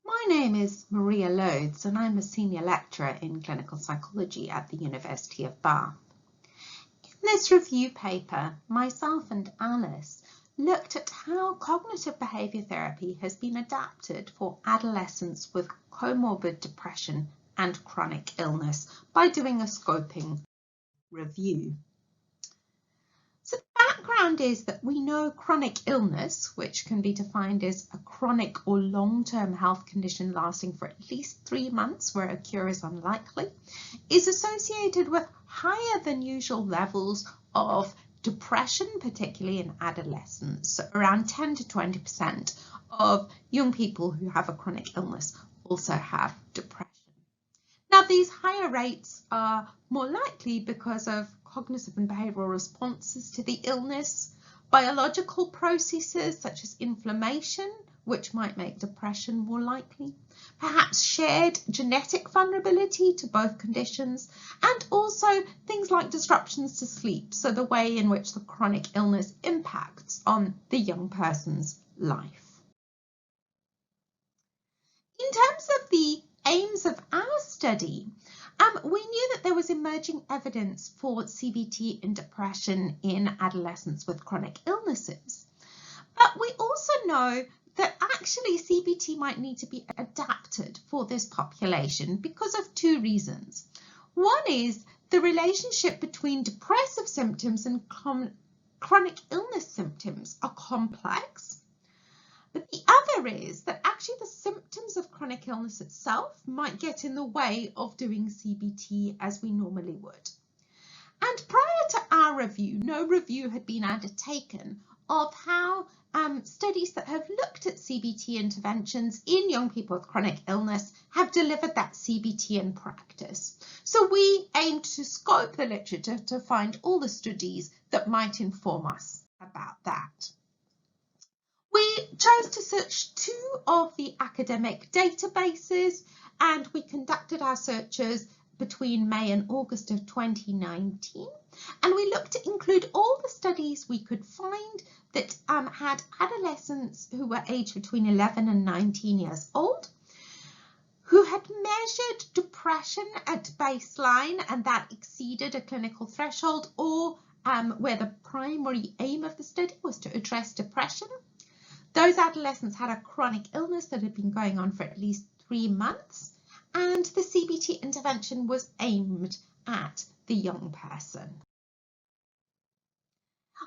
My name is Maria Loads and I'm a senior lecturer in clinical psychology at the University of Bath. In this review paper, myself and Alice looked at how cognitive behaviour therapy has been adapted for adolescents with comorbid depression and chronic illness by doing a scoping review. So the background is that we know chronic illness, which can be defined as a chronic or long-term health condition lasting for at least 3 months where a cure is unlikely, is associated with higher than usual levels of depression, particularly in adolescents. So around 10 to 20% of young people who have a chronic illness also have depression. Now, these higher rates are more likely because of cognitive and behavioural responses to the illness, biological processes such as inflammation, which might make depression more likely, perhaps shared genetic vulnerability to both conditions, and also things like disruptions to sleep, so the way in which the chronic illness impacts on the young person's life. In terms of the aims of our study, we knew that there was emerging evidence for CBT in depression in adolescents with chronic illnesses. But we also know that actually CBT might need to be adapted for this population because of 2 reasons. One is the relationship between depressive symptoms and chronic illness symptoms are complex. But the other is that actually the symptoms of chronic illness itself might get in the way of doing CBT as we normally would. And prior to our review, no review had been undertaken of how studies that have looked at CBT interventions in young people with chronic illness have delivered that CBT in practice. So we aimed to scope the literature to find all the studies that might inform us about that. We chose to search 2 of the academic databases, and we conducted our searches between May and August of 2019, and we looked to include all the studies we could find that had adolescents who were aged between 11 and 19 years old, who had measured depression at baseline and that exceeded a clinical threshold, or where the primary aim of the study was to address depression. Those adolescents had a chronic illness that had been going on for at least 3 months, and the CBT intervention was aimed at the young person.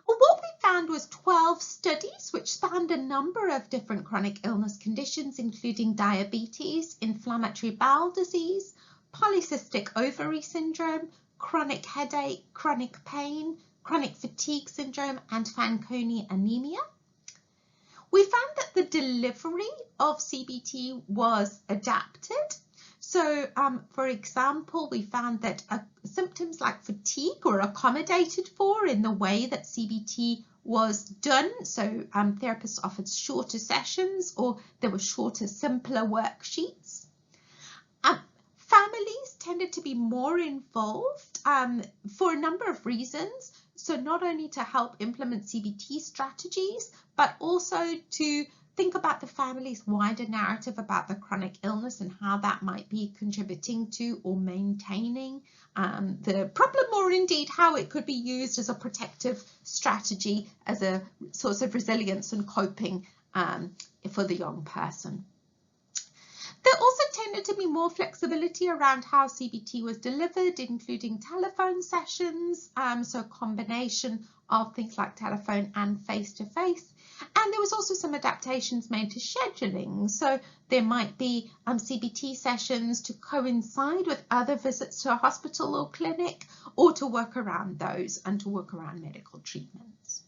What we found was 12 studies which spanned a number of different chronic illness conditions, including diabetes, inflammatory bowel disease, polycystic ovary syndrome, chronic headache, chronic pain, chronic fatigue syndrome, and Fanconi anemia. We found that the delivery of CBT was adapted. So, for example, we found that symptoms like fatigue were accommodated for in the way that CBT was done. So, therapists offered shorter sessions, or there were shorter, simpler worksheets. Families tended to be more involved for a number of reasons. So not only to help implement CBT strategies, but also to think about the family's wider narrative about the chronic illness and how that might be contributing to or maintaining the problem, or indeed how it could be used as a protective strategy, as a source of resilience and coping for the young person. There also tended to be more flexibility around how CBT was delivered, including telephone sessions, so a combination of things like telephone and face-to-face. And there was also some adaptations made to scheduling. So there might be CBT sessions to coincide with other visits to a hospital or clinic, or to work around those and to work around medical treatments.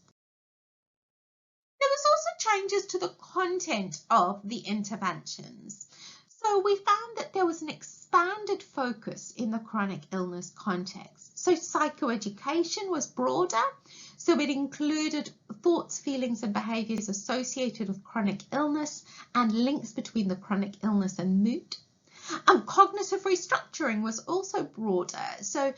There was also changes to the content of the interventions. So we found that there was an expanded focus in the chronic illness context. So psychoeducation was broader, so it included thoughts, feelings and behaviours associated with chronic illness and links between the chronic illness and mood. Cognitive restructuring was also broader, so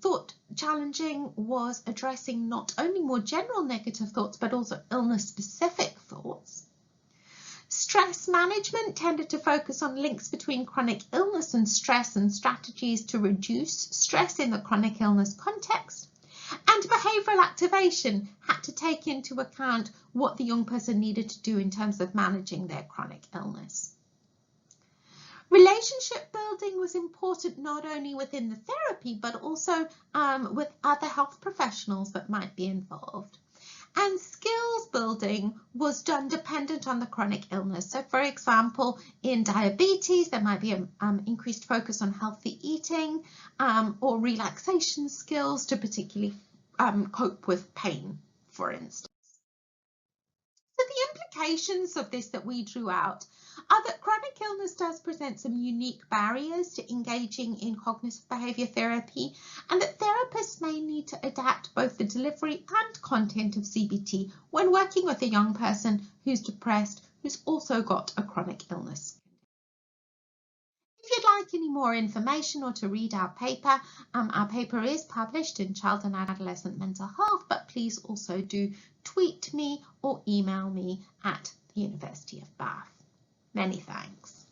thought challenging was addressing not only more general negative thoughts but also illness-specific thoughts. Stress management tended to focus on links between chronic illness and stress and strategies to reduce stress in the chronic illness context. And behavioural activation had to take into account what the young person needed to do in terms of managing their chronic illness. Relationship building was important not only within the therapy, but also with other health professionals that might be involved. And skills building was done dependent on the chronic illness. So, for example, in diabetes, there might be an increased focus on healthy eating or relaxation skills to particularly cope with pain, for instance. So the implications of this that we drew out are that chronic illness does present some unique barriers to engaging in cognitive behaviour therapy, and that therapists may need to adapt both the delivery and content of CBT when working with a young person who's depressed, who's also got a chronic illness. If you'd like any more information or to read our paper is published in Child and Adolescent Mental Health, but please also do tweet me or email me at the University of Bath. Many thanks.